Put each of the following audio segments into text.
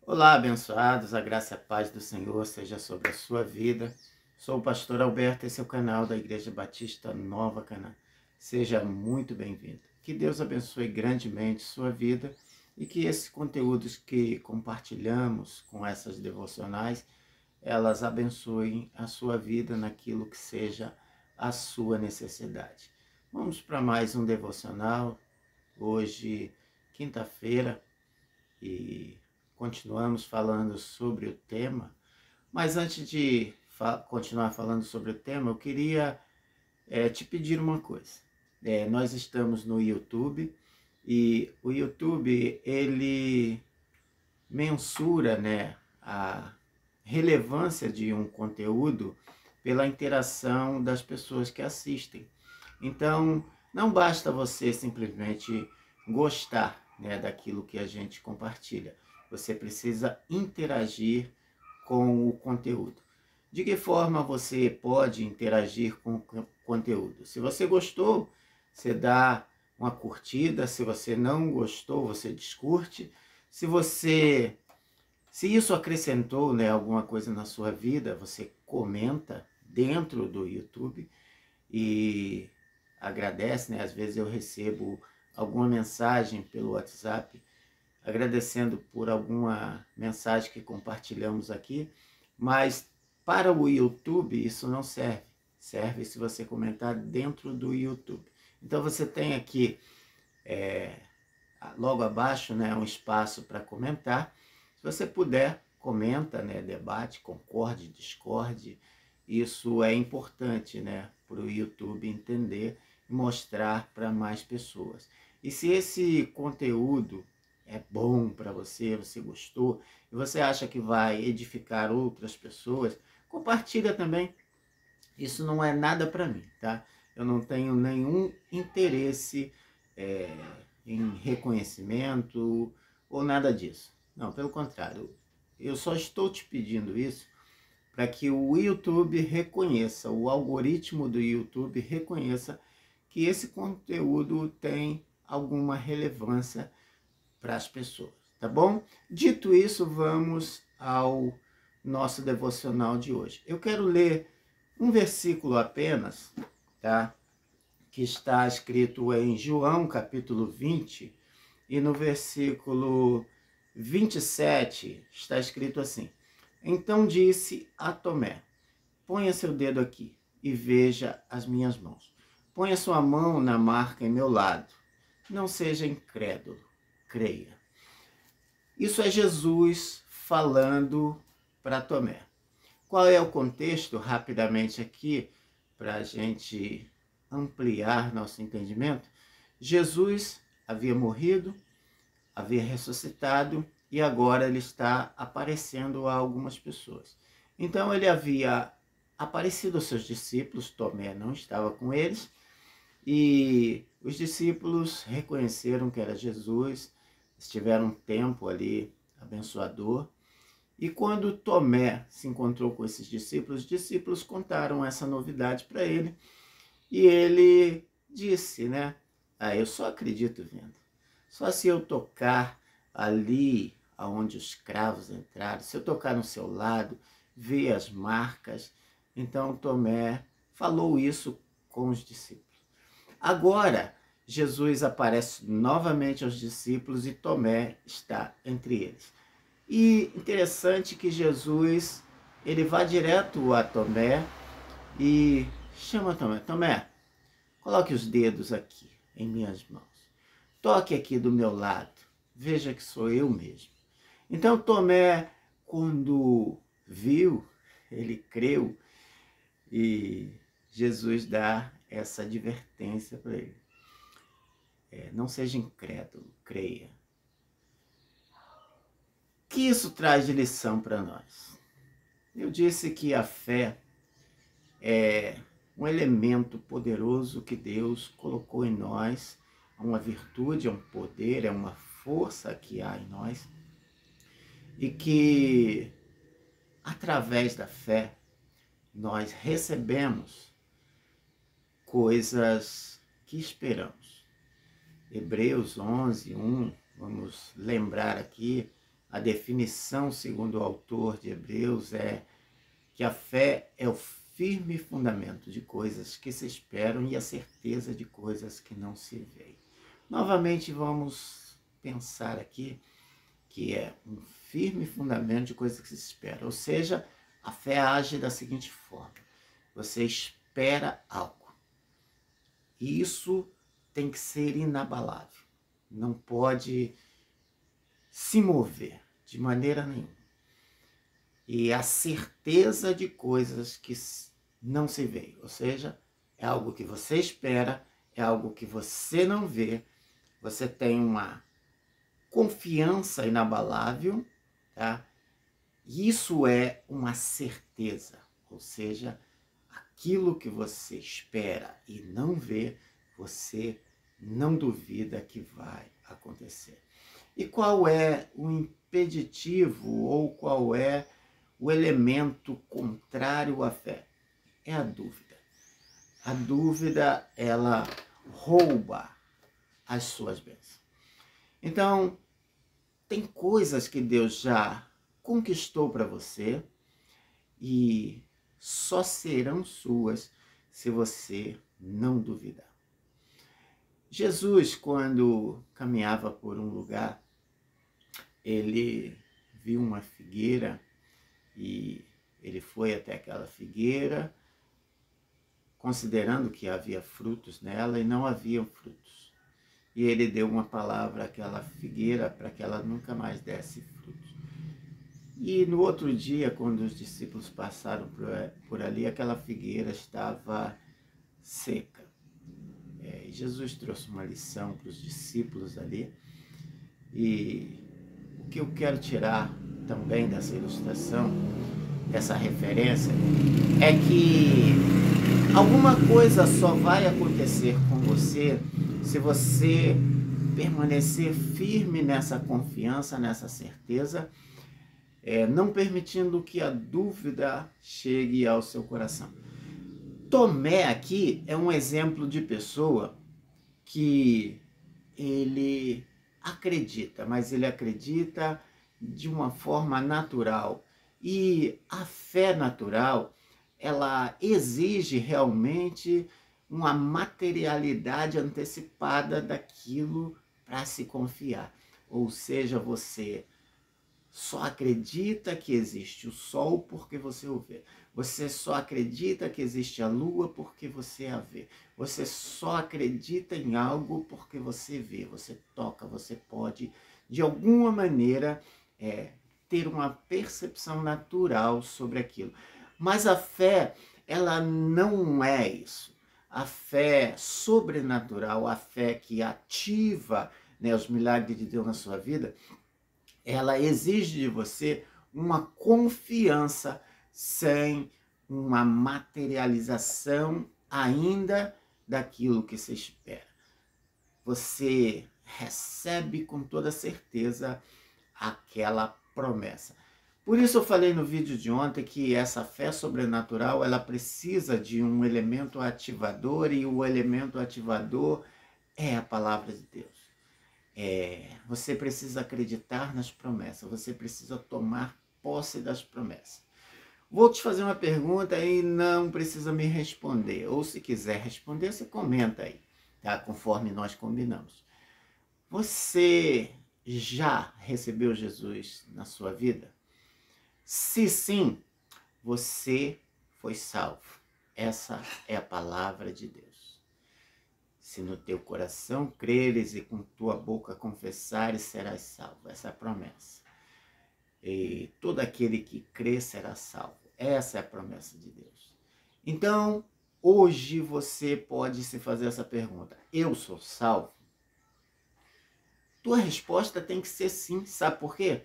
Olá, abençoados, a graça e a paz do Senhor seja sobre a sua vida. Sou o pastor Alberto, esse é o canal da Igreja Batista Nova Canaã. Seja muito bem-vindo. Que Deus abençoe grandemente sua vida e que esses conteúdos que compartilhamos com essas devocionais, elas abençoem a sua vida naquilo que seja a sua necessidade. Vamos para mais um devocional, hoje, quinta-feira, e continuamos falando sobre o tema, mas antes de continuar falando sobre o tema, eu queria te pedir uma coisa. Nós estamos no YouTube e o YouTube, ele mensura, né, a relevância de um conteúdo pela interação das pessoas que assistem. Então, não basta você simplesmente gostar, né, daquilo que a gente compartilha. Você precisa interagir com o conteúdo. De que forma você pode interagir com o conteúdo? Se você gostou, você dá uma curtida. Se você não gostou, você descurte. Se isso acrescentou, né, alguma coisa na sua vida, você comenta dentro do YouTube e agradece, né? Às vezes eu recebo alguma mensagem pelo WhatsApp agradecendo por alguma mensagem que compartilhamos aqui, mas para o YouTube isso não serve. Serve se você comentar dentro do YouTube. Então você tem aqui logo abaixo, né, um espaço para comentar. Se você puder, comenta, né, debate, concorde, discorde. Isso é importante, né, para o YouTube entender e mostrar para mais pessoas. E se esse conteúdo é bom para você, você gostou, e você acha que vai edificar outras pessoas, compartilha também. Isso não é nada para mim, tá? Eu não tenho nenhum interesse é, em reconhecimento ou nada disso. Não, pelo contrário. Eu só estou te pedindo isso para que o YouTube reconheça, o algoritmo do YouTube reconheça que esse conteúdo tem alguma relevância para as pessoas, tá bom? Dito isso, vamos ao nosso devocional de hoje. Eu quero ler um versículo apenas, tá? Que está escrito em João, capítulo 20, e no versículo 27 está escrito assim: Então disse a Tomé: Ponha seu dedo aqui e veja as minhas mãos. Ponha sua mão na marca em meu lado. Não seja incrédulo, creia. Isso é Jesus falando para Tomé. Qual é o contexto, rapidamente aqui, para a gente ampliar nosso entendimento? Jesus havia morrido, havia ressuscitado e agora ele está aparecendo a algumas pessoas. Então ele havia aparecido aos seus discípulos, Tomé não estava com eles, e os discípulos reconheceram que era Jesus, estiveram um tempo ali abençoador. E quando Tomé se encontrou com esses discípulos, os discípulos contaram essa novidade para ele. E ele disse, né? Eu só acredito vendo. Só se eu tocar ali aonde os cravos entraram, se eu tocar no seu lado, ver as marcas. Então Tomé falou isso com os discípulos. Agora, Jesus aparece novamente aos discípulos e Tomé está entre eles. E interessante que Jesus, ele vai direto a Tomé e chama Tomé. Tomé, coloque os dedos aqui em minhas mãos. Toque aqui do meu lado. Veja que sou eu mesmo. Então Tomé, quando viu, ele creu e Jesus dá essa advertência para ele. Não seja incrédulo, creia. O que isso traz de lição para nós? Eu disse que a fé é um elemento poderoso que Deus colocou em nós, é uma virtude, é um poder, é uma força que há em nós, e que através da fé nós recebemos coisas que esperamos. Hebreus 11, 1, vamos lembrar aqui, A definição, segundo o autor de Hebreus, é que a fé é o firme fundamento de coisas que se esperam e a certeza de coisas que não se veem. Novamente, vamos pensar aqui que é um firme fundamento de coisas que se esperam. Ou seja, a fé age da seguinte forma: você espera algo. E isso tem que ser inabalável. Não pode se mover de maneira nenhuma. E a certeza de coisas que não se vê. Ou seja, é algo que você espera, é algo que você não vê. Você tem uma confiança inabalável, tá? Isso é uma certeza, ou seja, aquilo que você espera e não vê, você não duvida que vai acontecer. E qual é o impeditivo ou qual é o elemento contrário à fé? É a dúvida. A dúvida, ela rouba as suas bênçãos. Então, tem coisas que Deus já conquistou para você e só serão suas se você não duvidar. Jesus, quando caminhava por um lugar, ele viu uma figueira e ele foi até aquela figueira, considerando que havia frutos nela e não haviam frutos. E ele deu uma palavra àquela figueira para que ela nunca mais desse frutos. E no outro dia, quando os discípulos passaram por ali, aquela figueira estava seca. E Jesus trouxe uma lição para os discípulos ali. E o que eu quero tirar também dessa ilustração, dessa referência, é que alguma coisa só vai acontecer com você se você permanecer firme nessa confiança, nessa certeza, não permitindo que a dúvida chegue ao seu coração. Tomé aqui é um exemplo de pessoa que ele acredita, mas ele acredita de uma forma natural. E a fé natural, ela exige realmente uma materialidade antecipada daquilo para se confiar. Ou seja, você só acredita que existe o sol porque você o vê. Você só acredita que existe a lua porque você a vê. Você só acredita em algo porque você vê, você toca, você pode, de alguma maneira, ter uma percepção natural sobre aquilo. Mas a fé, ela não é isso. A fé sobrenatural, a fé que ativa, né, os milagres de Deus na sua vida, ela exige de você uma confiança sem uma materialização ainda daquilo que você espera. Você recebe com toda certeza aquela promessa. Por isso eu falei no vídeo de ontem que essa fé sobrenatural, ela precisa de um elemento ativador, e o elemento ativador é a palavra de Deus. Você precisa acreditar nas promessas, você precisa tomar posse das promessas. Vou te fazer uma pergunta e não precisa me responder, ou se quiser responder, você comenta aí, tá? Conforme nós combinamos. Você já recebeu Jesus na sua vida? Se sim, você foi salvo. Essa é a palavra de Deus. Se no teu coração creres e com tua boca confessares, serás salvo. Essa é a promessa. E todo aquele que crê será salvo. Essa é a promessa de Deus. Então, hoje você pode se fazer essa pergunta: eu sou salvo? Tua resposta tem que ser sim. Sabe por quê?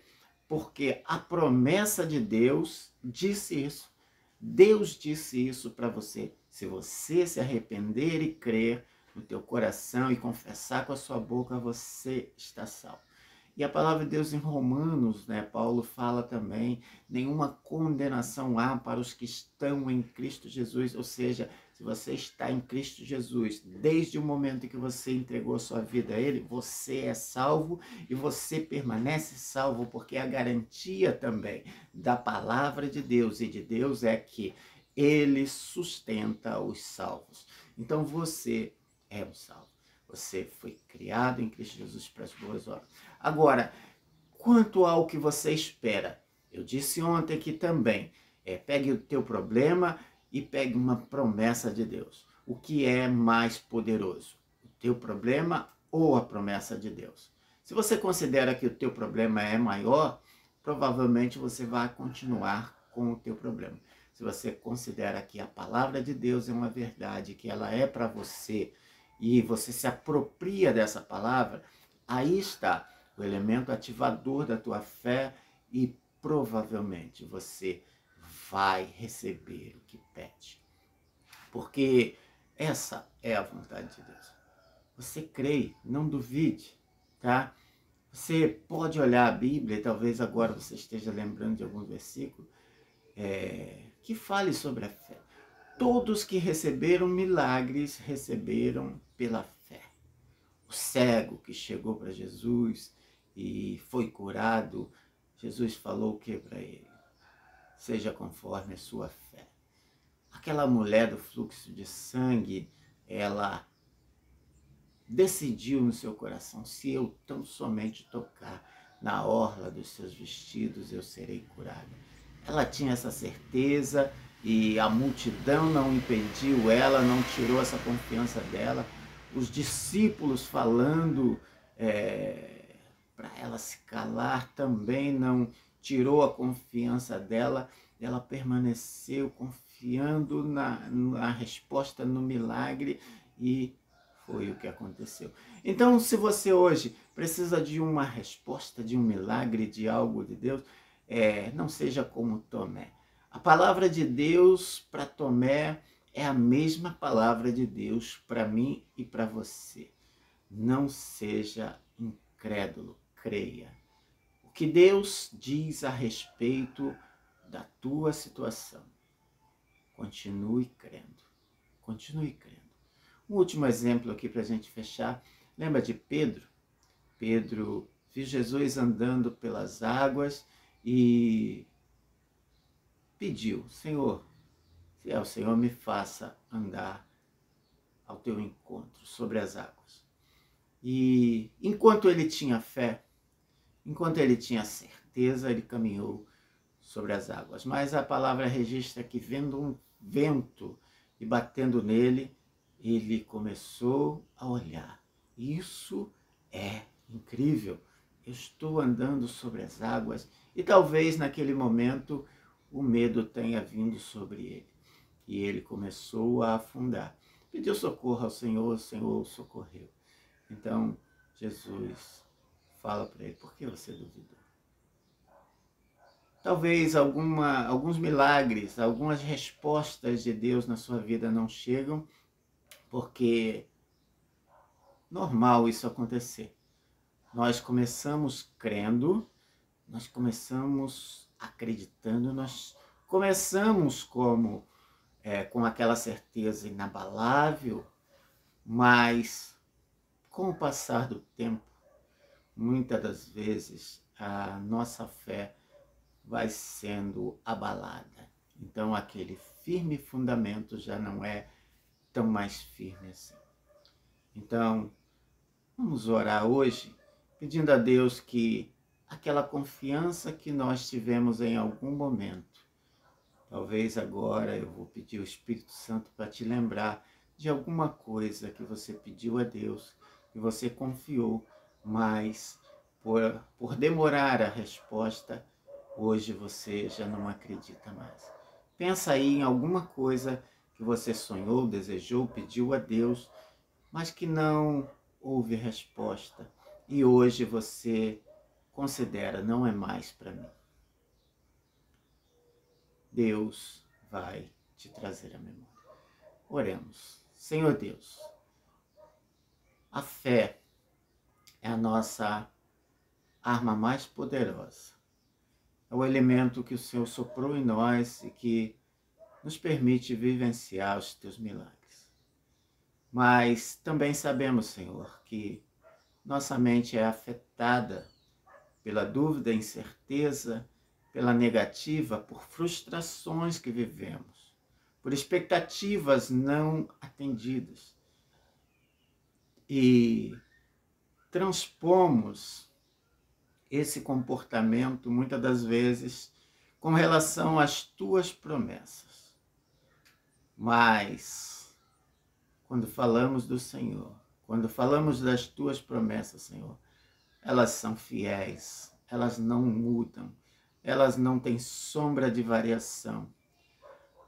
Porque a promessa de Deus disse isso. Deus disse isso para você. Se você se arrepender e crer no teu coração e confessar com a sua boca, você está salvo. E a palavra de Deus em Romanos, né, Paulo fala também, nenhuma condenação há para os que estão em Cristo Jesus, ou seja, se você está em Cristo Jesus, desde o momento em que você entregou sua vida a Ele, você é salvo e você permanece salvo, porque a garantia também da palavra de Deus e de Deus é que Ele sustenta os salvos. Então você é um salvo. Você foi criado em Cristo Jesus para as boas obras. Agora, quanto ao que você espera, eu disse ontem aqui também, pegue o teu problema e pegue uma promessa de Deus. O que é mais poderoso? O teu problema ou a promessa de Deus? Se você considera que o teu problema é maior, provavelmente você vai continuar com o teu problema. Se você considera que a palavra de Deus é uma verdade, que ela é para você, e você se apropria dessa palavra, aí está o elemento ativador da tua fé e provavelmente você vai receber o que pede. Porque essa é a vontade de Deus. Você crê, não duvide, tá? Você pode olhar a Bíblia, e talvez agora você esteja lembrando de algum versículo, que fale sobre a fé. Todos que receberam milagres receberam pela fé. O cego que chegou para Jesus e foi curado, Jesus falou o que para ele? Seja conforme a sua fé. Aquela mulher do fluxo de sangue, ela decidiu no seu coração, se eu tão somente tocar na orla dos seus vestidos, eu serei curada. Ela tinha essa certeza e a multidão não impediu ela, não tirou essa confiança dela. Os discípulos falando para ela se calar também não tirou a confiança dela. Ela permaneceu confiando na resposta, no milagre, e foi o que aconteceu. Então, se você hoje precisa de uma resposta, de um milagre, de algo de Deus, não seja como Tomé. A palavra de Deus para Tomé é a mesma palavra de Deus para mim e para você. Não seja incrédulo, creia. O que Deus diz a respeito da tua situação, continue crendo. Continue crendo. Um último exemplo aqui para a gente fechar. Lembra de Pedro? Pedro viu Jesus andando pelas águas e pediu: Senhor, se é o Senhor, me faça andar ao teu encontro sobre as águas. E enquanto ele tinha fé, enquanto ele tinha certeza, ele caminhou sobre as águas. Mas a palavra registra que, vendo um vento e batendo nele, ele começou a olhar. Isso é incrível. Eu estou andando sobre as águas. E talvez naquele momento o medo tenha vindo sobre ele. E ele começou a afundar. Pediu socorro ao Senhor, o Senhor o socorreu. Então Jesus fala para ele: por que você duvidou? Talvez alguns milagres, algumas respostas de Deus na sua vida não chegam, porque normal isso acontecer. Nós começamos crendo, nós começamos acreditando, nós começamos com aquela certeza inabalável, mas com o passar do tempo, muitas das vezes a nossa fé vai sendo abalada. Então aquele firme fundamento já não é tão mais firme assim. Então, vamos orar hoje, pedindo a Deus que aquela confiança que nós tivemos em algum momento, talvez agora eu vou pedir ao Espírito Santo para te lembrar de alguma coisa que você pediu a Deus, que você confiou, mas por demorar a resposta, hoje você já não acredita mais. Pensa aí em alguma coisa que você sonhou, desejou, pediu a Deus, mas que não houve resposta. E hoje você considera: não é mais para mim. Deus vai te trazer a memória. Oremos. Senhor Deus, a fé é a nossa arma mais poderosa. É o elemento que o Senhor soprou em nós e que nos permite vivenciar os teus milagres. Mas também sabemos, Senhor, que nossa mente é afetada pela dúvida, incerteza, pela negativa, por frustrações que vivemos, por expectativas não atendidas. E transpomos esse comportamento, muitas das vezes, com relação às tuas promessas. Mas, quando falamos do Senhor, quando falamos das tuas promessas, Senhor, elas são fiéis, elas não mudam, elas não têm sombra de variação.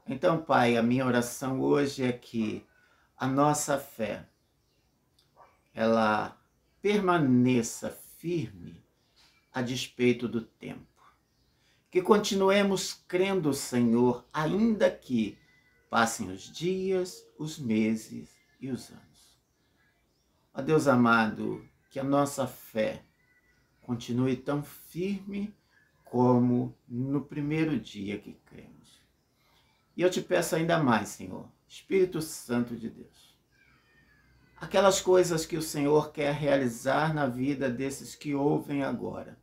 Então, Pai, a minha oração hoje é que a nossa fé, ela permaneça firme a despeito do tempo. Que continuemos crendo, Senhor, ainda que passem os dias, os meses e os anos. Ó Deus amado, que a nossa fé continue tão firme como no primeiro dia que cremos. E eu te peço ainda mais, Senhor, Espírito Santo de Deus, aquelas coisas que o Senhor quer realizar na vida desses que ouvem agora,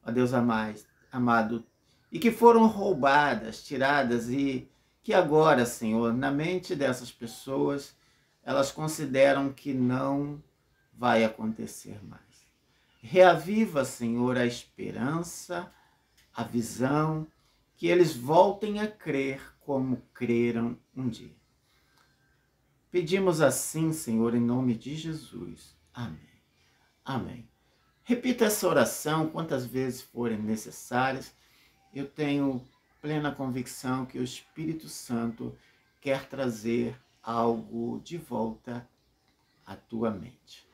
ó Deus amado, e que foram roubadas, tiradas, e que agora, Senhor, na mente dessas pessoas, elas consideram que não vai acontecer mais. Reaviva, Senhor, a esperança, a visão, que eles voltem a crer como creram um dia. Pedimos assim, Senhor, em nome de Jesus. Amém. Amém. Repita essa oração quantas vezes forem necessárias. Eu tenho plena convicção que o Espírito Santo quer trazer algo de volta à tua mente.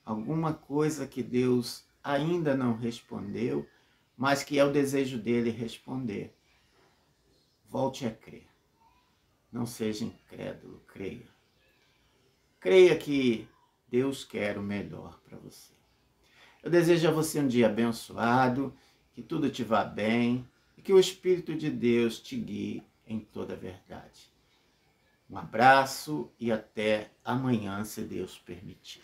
Alguma coisa que Deus ainda não respondeu, mas que é o desejo dele responder. Volte a crer. Não seja incrédulo, creia. Creia que Deus quer o melhor para você. Eu desejo a você um dia abençoado, que tudo te vá bem e que o Espírito de Deus te guie em toda a verdade. Um abraço e até amanhã, se Deus permitir.